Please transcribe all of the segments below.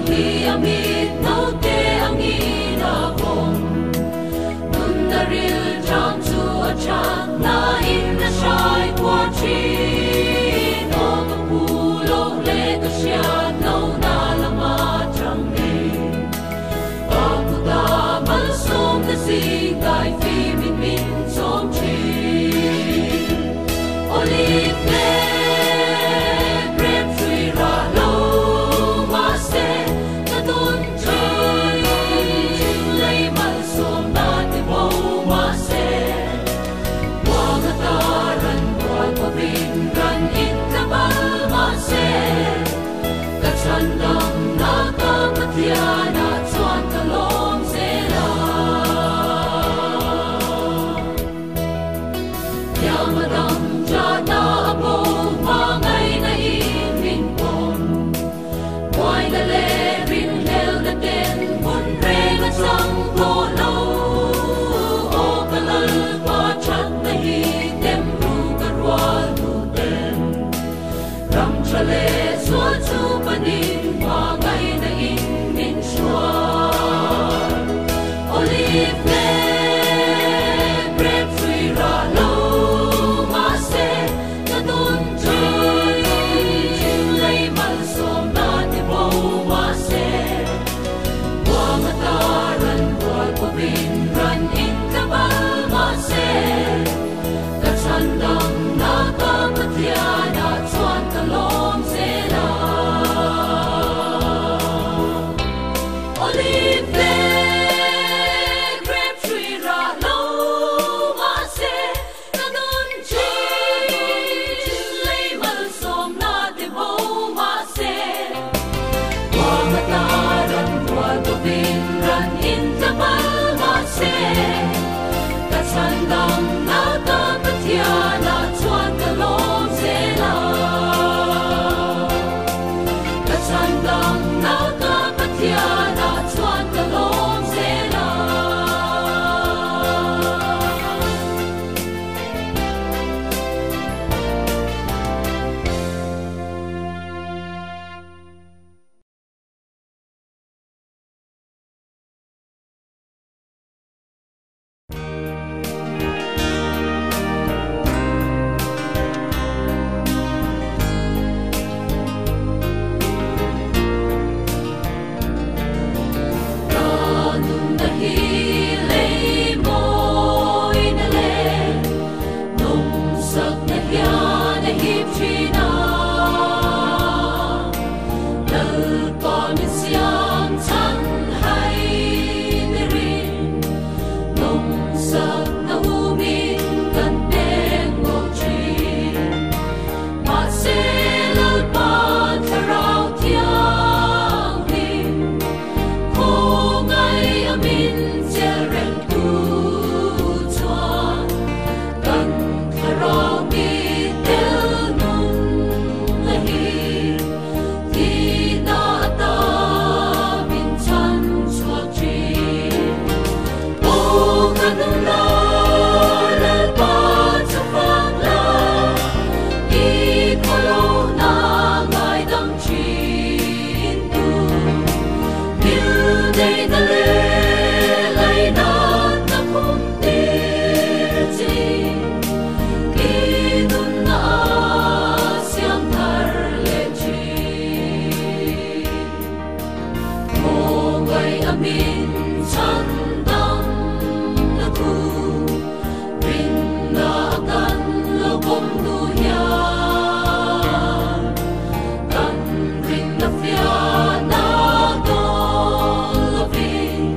hi amit no te angina hom nun na ril jam chu a chang na in na shai kwa chi no ka pulo le ka sia no na lama chang ni ba ku da mal som na si kai fi min min som chi olive Tiana chuan kalom zela yamadam jana abo mangai na in min pom wai la le rin hel na den bun re na sang ko lo o kalal pa chat na hi dem ru karwal nu den ram chale so chu panin mangai na in Olive grapefruit ra lo ma se na don chim lay mal som na te bo ma se wang ataran wal ko bin ran in ka ba ma se ka chandang na ka patiana chuan kalom se la Olive Sandang nata patiana chuan kalom zela Sandang nata patiana chuan kalom zela Loving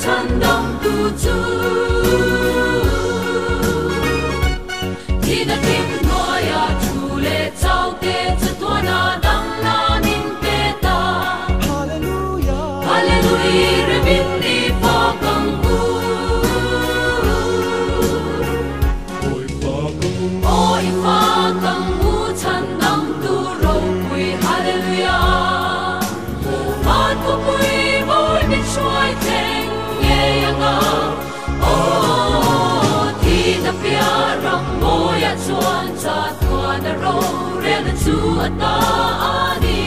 chân đông tu chu thì đã tìm ngôi à chủ lệ trao tê cho tua na đăng na min tê ta Hallelujah Hallelujah re min đi pha căng u ôi pha căng u chân đông tu râu quỳ Hallelujah pha có quỳ môi biết xoay thèn nghe ngã thì ta bia rong môi à chuan cha tua na râu re na chu ata đi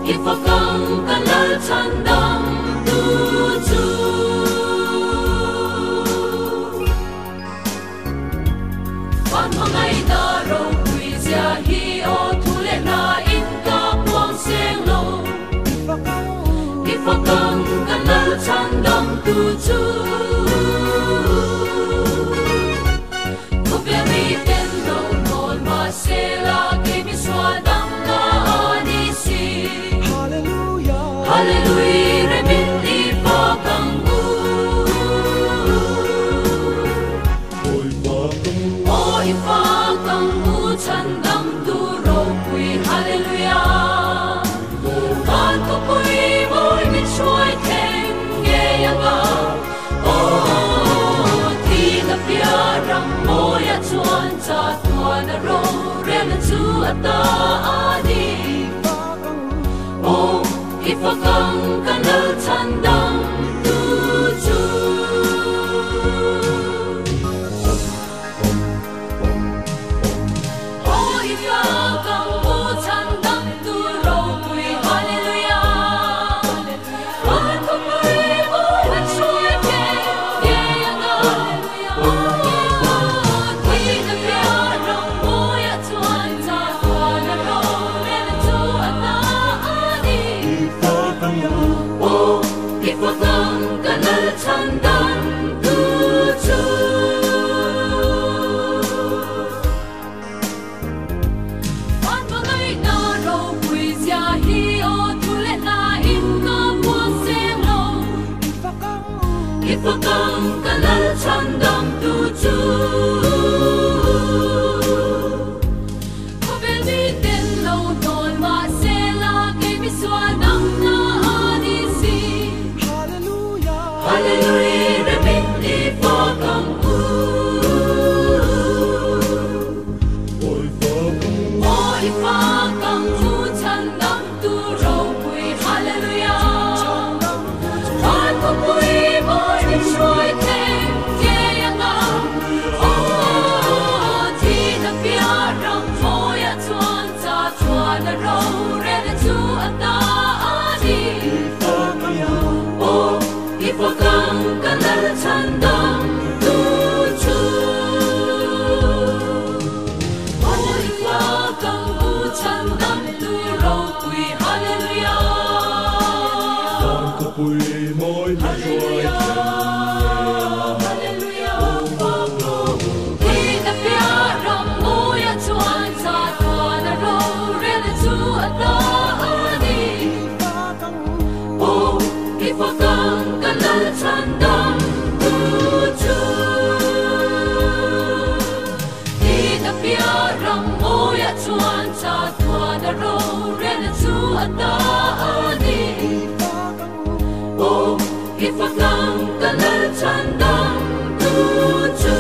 ifa kang kanal chan dam tu chu Pan mangai da râu quỳ zia hi o thu lệ na in ka quang seng lo ifa kang kanal chan dam tu chu ko be mi ten do kon ma se la ke mi swa dam na ni si Hallelujah Hallelujah re min di pa kang u oi pa kang u chan dam tu ro quỳ Hallelujah con có quỳ môi mình xuôi thêm nghe ngã thì ta bia răng môi à chuan cha tua na ro re na chu ata đi ifa kang kanal chan dam tu chu ifa kang u chan dam tu ro quỳ Hallelujah con có quỳ môi mình xuôi thêm nghe ngã thì ta bia răng môi à chuan cha tua na ro re na chu ata đi ifa kang kanal chan dam tu chu Pan mangai na ro quỳ zia hi o thu lệ na in ka quang seng lo ifa kang kanal chan dam tu chu ko be mi ten lo ton ma se la ke mi swa dam na ni si Hallelujah re min di pha kang u oi pha kang u chan dam tu ro quỳ Hallelujah con có quỳ môi mình xuôi thêm nghe ngã thì ta bia răng môi à chuan cha tua na ro re na chu ata đi ifa kang kanal chan dam tu chu ifa kang u chan dam tu ro quỳ Hallelujah con có quỳ môi mình xuôi Hallelujah thì ta bia răng môi à chuan cha tua na ro re na chu ata đi ifa kang kanal chan dam tu chu thì ta bia răng môi à chuan cha tua na ro re na chu ata đi ifa kang kanal chan dam tu chu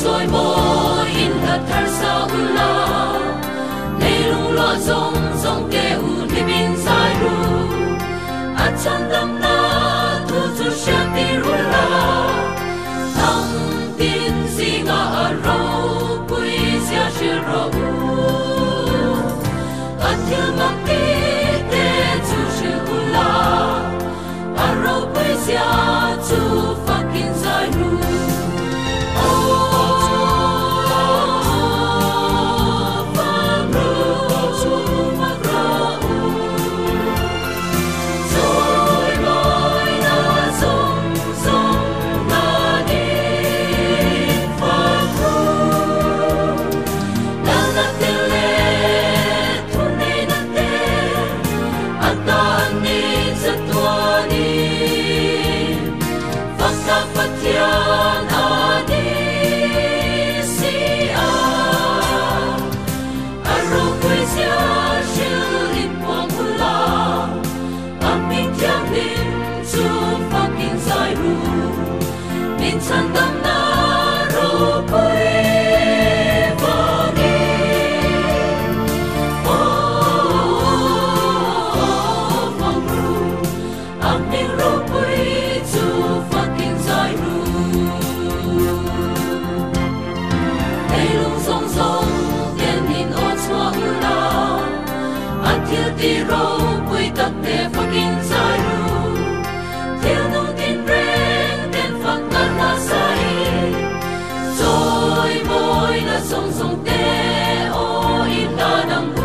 trôi môi in là thar sao la nei lung lo zong zong ke u li bin sai ru a chan dam na tu chu sha ti ru la thang tin si nga a ro pui sia shi ro u a thil mak ti te chu shi u la a ro pui sia chu fucking sai ru. Ti ro pui tak te fucking sai ru thiếu nung tin ren ten phật tan na sai rồi môi là song song te o in ta dang u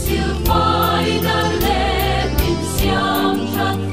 Siêu phai đã lệ mình xiang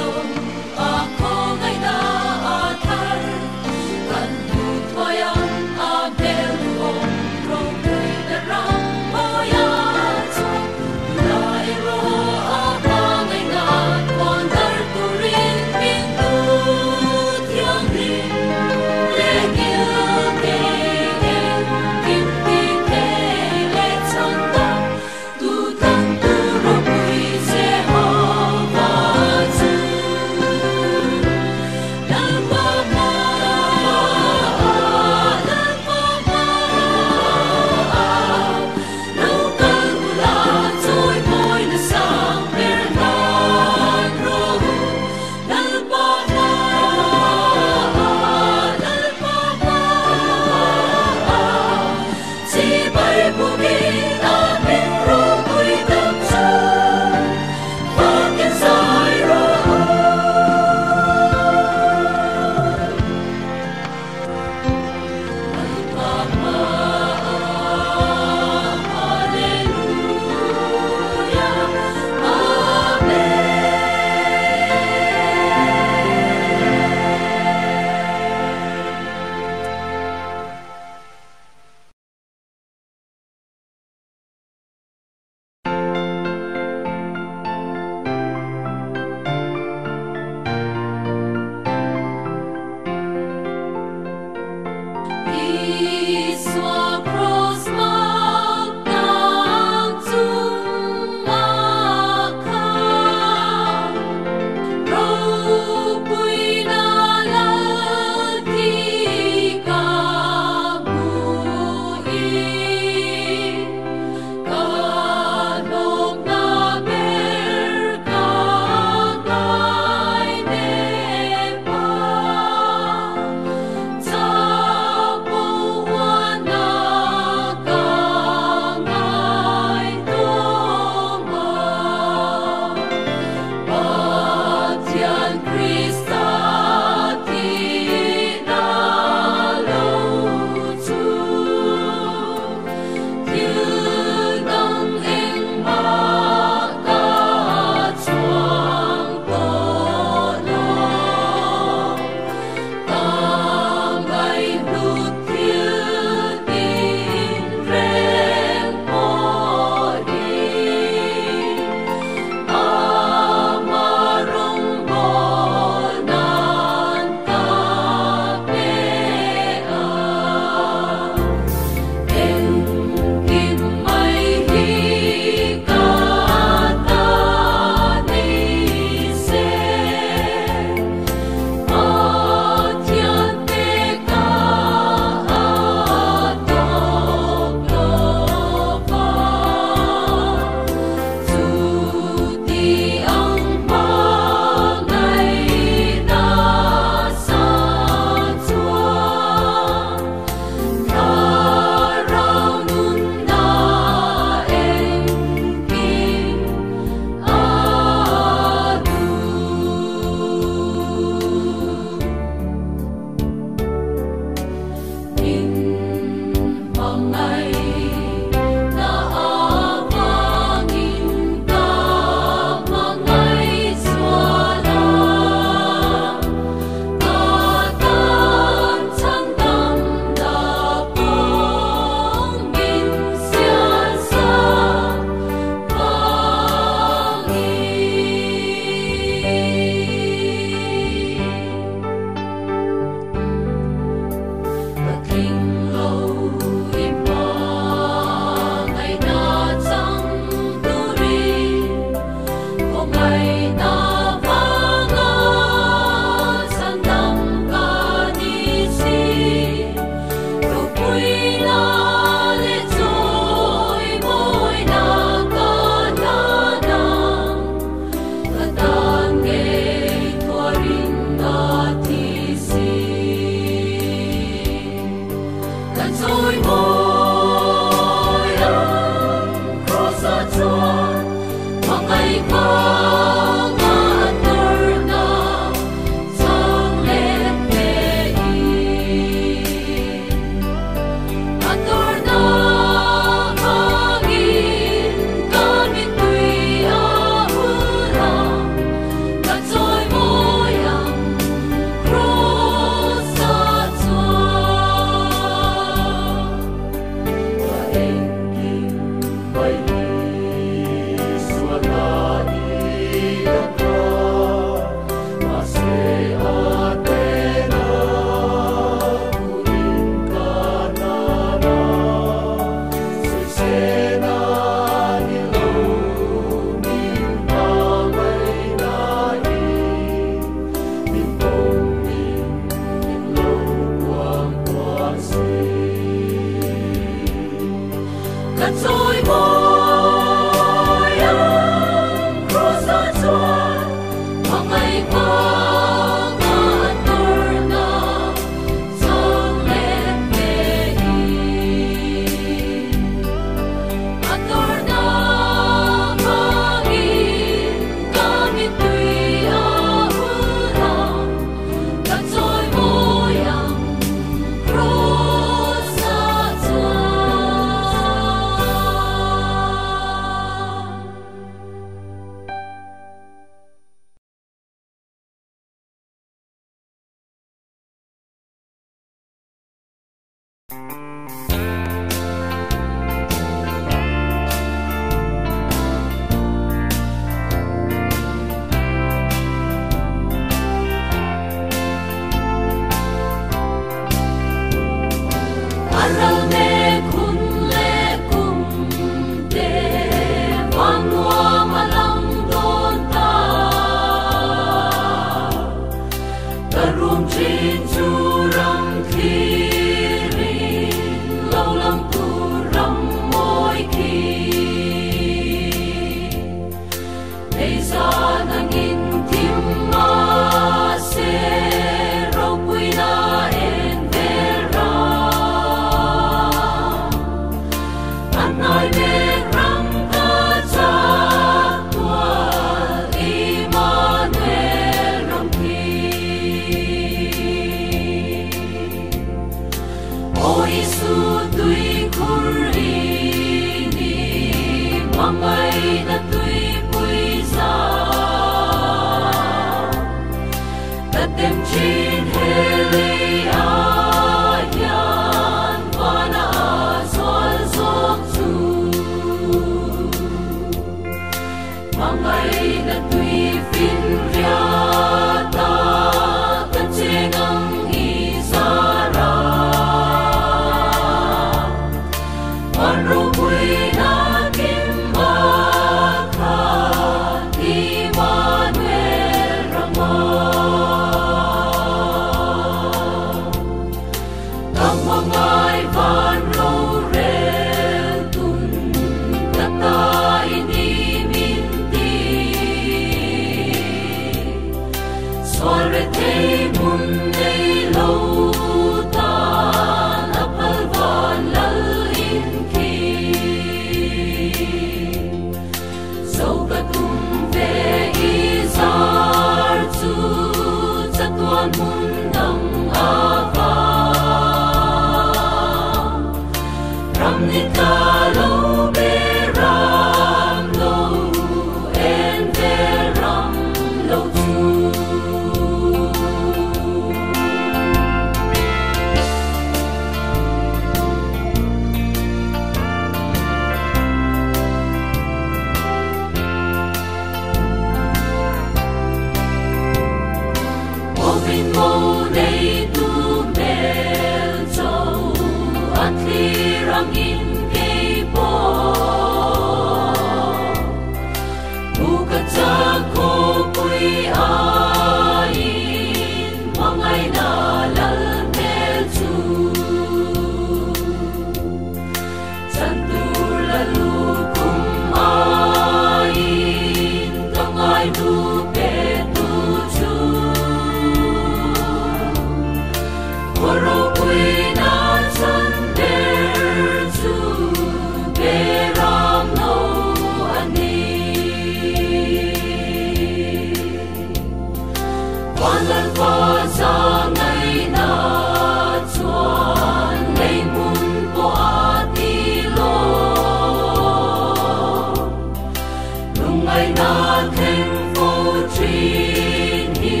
na khen phố truyền hi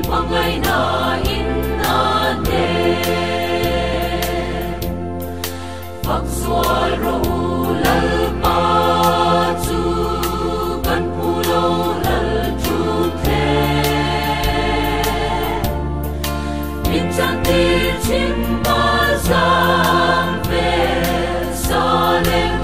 mang ngày na in na đê phật xua ru lal pa chu kan pulo lal chu the min chan ti chim ba sang ve sa lem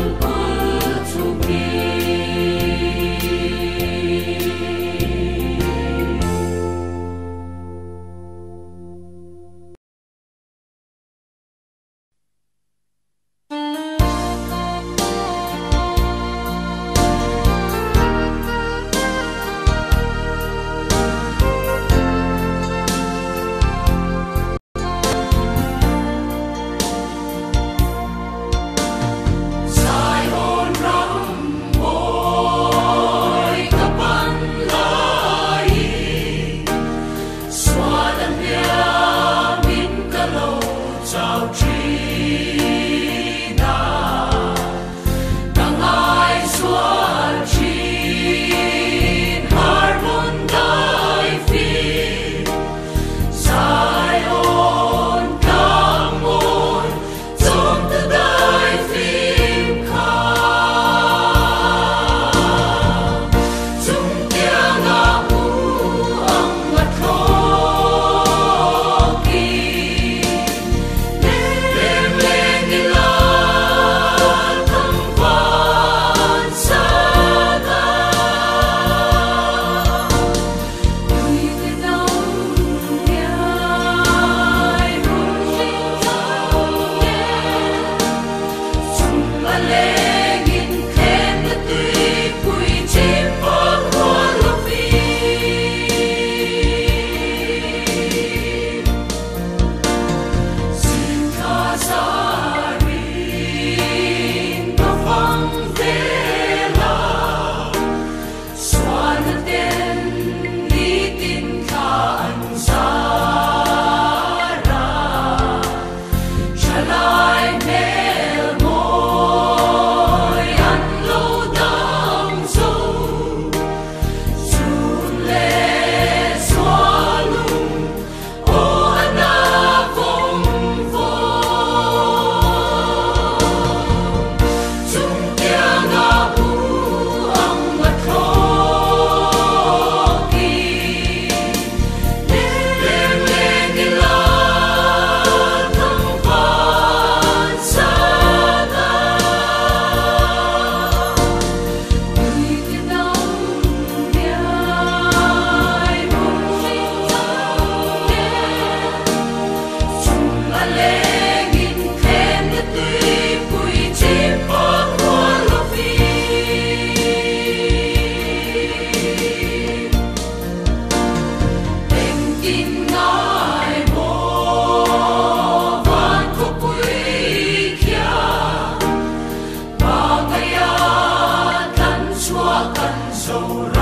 sầu